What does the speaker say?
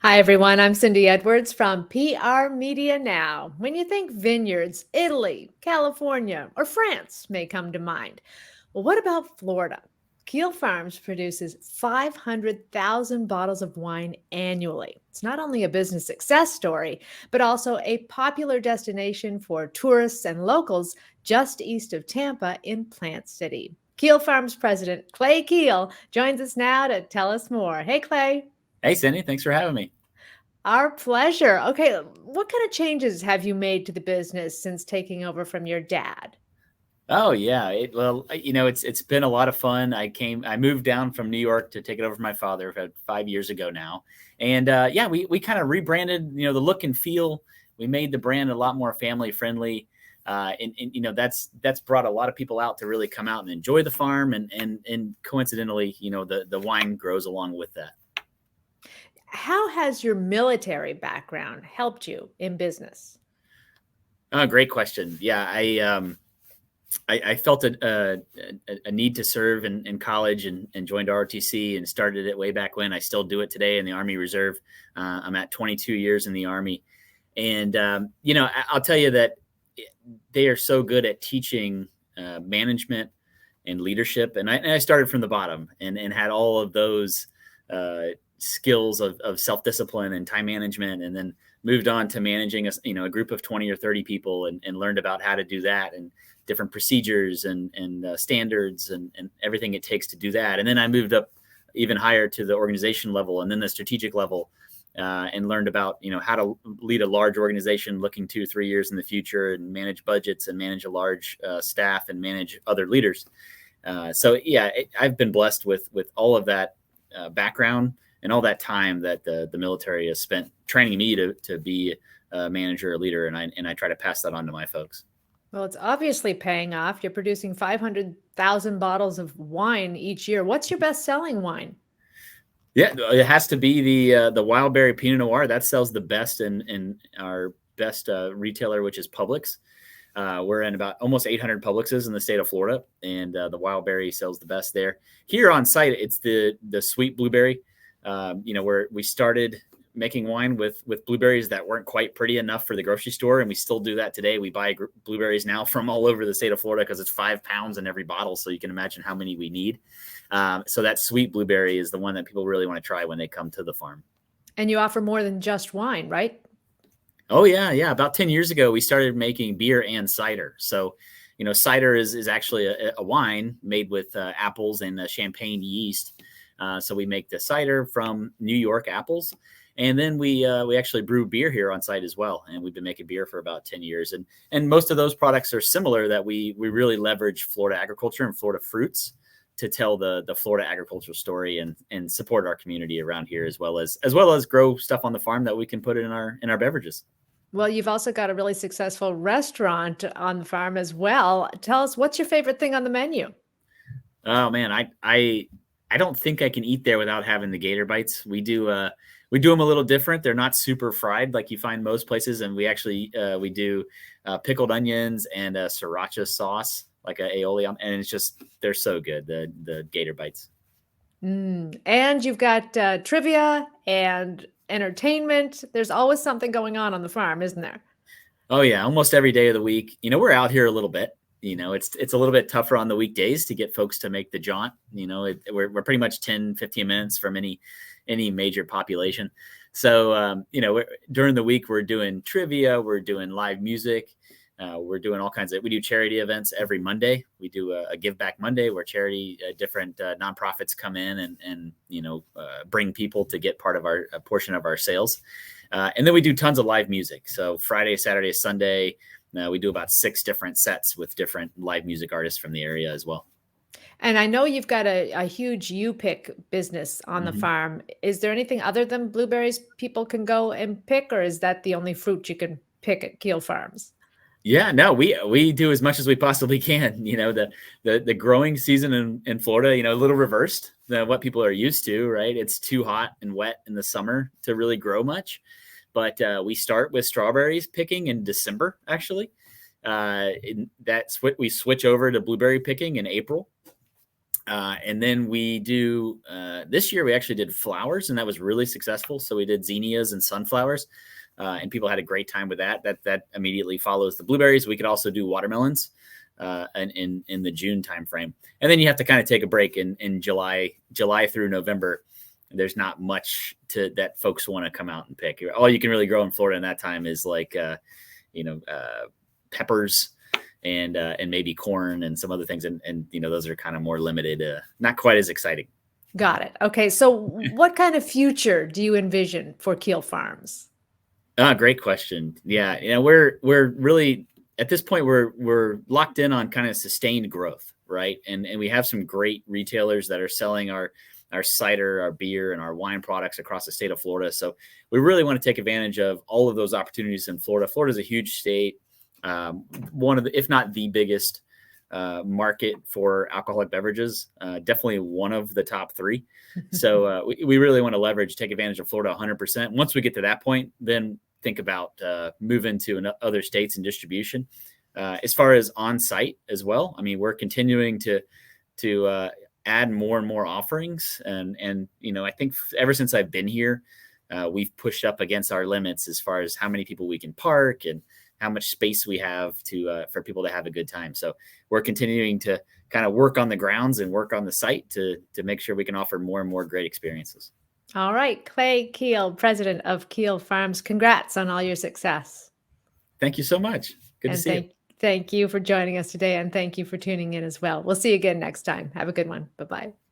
Hi, everyone. I'm Cyndi Edwards from PRmediaNow. When you think vineyards, Italy, California, or France may come to mind. Well, what about Florida? Keel Farms produces 500,000 bottles of wine annually. It's not only a business success story, but also a popular destination for tourists and locals just east of Tampa in Plant City. Keel Farms president Clay Keel joins us now to tell us more. Hey, Clay. Hey, Cindy, thanks for having me. Our pleasure. Okay, what kind of changes have you made to the business since taking over from your dad? Oh yeah, it's been a lot of fun. I moved down from New York to take it over from my father about 5 years ago now, and yeah, we kind of rebranded, the look and feel. We made the brand a lot more family friendly, and that's brought a lot of people out to really come out and enjoy the farm, and coincidentally, the wine grows along with that. How has your military background helped you in business? Oh, great question. Yeah, I felt a need to serve in college and joined ROTC and started it way back when. I still do it today in the Army Reserve. I'm at 22 years in the Army. And, I'll tell you that they are so good at teaching management and leadership. And I started from the bottom and had all of those skills of self-discipline and time management, and then moved on to managing a group of 20 or 30 people, and learned about how to do that and different procedures and standards and everything it takes to do that. And then I moved up even higher to the organization level and then the strategic level, and learned about how to lead a large organization looking 2-3 years in the future, and manage budgets and manage a large staff and manage other leaders. So yeah, I've been blessed with all of that background and all that time that the military has spent training me to be a manager, a leader, and I try to pass that on to my folks. Well, it's obviously paying off. You're producing 500,000 bottles of wine each year. What's your best-selling wine? Yeah, it has to be the wild berry Pinot Noir. That sells the best in our best retailer, which is Publix. We're in about almost 800 Publixes in the state of Florida, and the wild berry sells the best there. Here on site, it's the sweet blueberry. Where we started making wine with blueberries that weren't quite pretty enough for the grocery store, and we still do that today. We buy blueberries now from all over the state of Florida because it's 5 pounds in every bottle, so you can imagine how many we need. So that sweet blueberry is the one that people really want to try when they come to the farm. And you offer more than just wine, right? Oh yeah. About 10 years ago, we started making beer and cider. So, cider is actually a wine made with apples and champagne yeast. So we make the cider from New York apples, and then we actually brew beer here on site as well. And we've been making beer for about 10 years, and most of those products are similar. That we really leverage Florida agriculture and Florida fruits to tell the Florida agricultural story and support our community around here, as well as grow stuff on the farm that we can put in our beverages. Well, you've also got a really successful restaurant on the farm as well. Tell us, what's your favorite thing on the menu? Oh man, I don't think I can eat there without having the gator bites. We do them a little different. They're not super fried like you find most places, and we do pickled onions and a sriracha sauce, like a aioli, and they're so good. The gator bites. And you've got trivia and entertainment. There's always something going on the farm, isn't there? Oh yeah, almost every day of the week. We're out here a little bit. It's a little bit tougher on the weekdays to get folks to make the jaunt. We're pretty much 10-15 minutes from any major population. So during the week we're doing trivia, we're doing live music, we're doing all kinds of. We do charity events every Monday. We do a Give Back Monday where different nonprofits come in and bring people to get a portion of our sales, and then we do tons of live music. So Friday, Saturday, Sunday. We do about 6 different sets with different live music artists from the area as well. And I know you've got a huge U-pick business on the Mhm. farm. Is there anything other than blueberries people can go and pick, or is that the only fruit you can pick at Keel Farms? Yeah, no, we do as much as we possibly can. The growing season in Florida, a little reversed than what people are used to, right? It's too hot and wet in the summer to really grow much. But we start with strawberries picking in December, actually. That's what we switch over to blueberry picking in April. And then we do this year, we actually did flowers, and that was really successful. So we did zinnias and sunflowers, and people had a great time with that. That immediately follows the blueberries. We could also do watermelons in the June timeframe. And then you have to kind of take a break in July through November. There's not much that folks want to come out and pick. All you can really grow in Florida in that time is like, peppers and maybe corn and some other things. And those are kind of more limited, not quite as exciting. Got it. Okay. So what kind of future do you envision for Keel Farms? Great question. Yeah. We're really, at this point, we're locked in on kind of sustained growth, right? And we have some great retailers that are selling our cider, our beer, and our wine products across the state of Florida. So we really want to take advantage of all of those opportunities in Florida. Florida is a huge state, one of the, if not the biggest market for alcoholic beverages, definitely one of the top three. So we really want to take advantage of Florida 100%. Once we get to that point, then think about moving to other states and distribution. As far as on-site as well, I mean, we're continuing to add more and more offerings. And I think ever since I've been here, we've pushed up against our limits as far as how many people we can park and how much space we have for people to have a good time. So we're continuing to kind of work on the grounds and work on the site to make sure we can offer more and more great experiences. All right. Clay Keel, president of Keel Farms. Congrats on all your success. Thank you so much. Good to see you. Thank you for joining us today, and thank you for tuning in as well. We'll see you again next time. Have a good one. Bye-bye.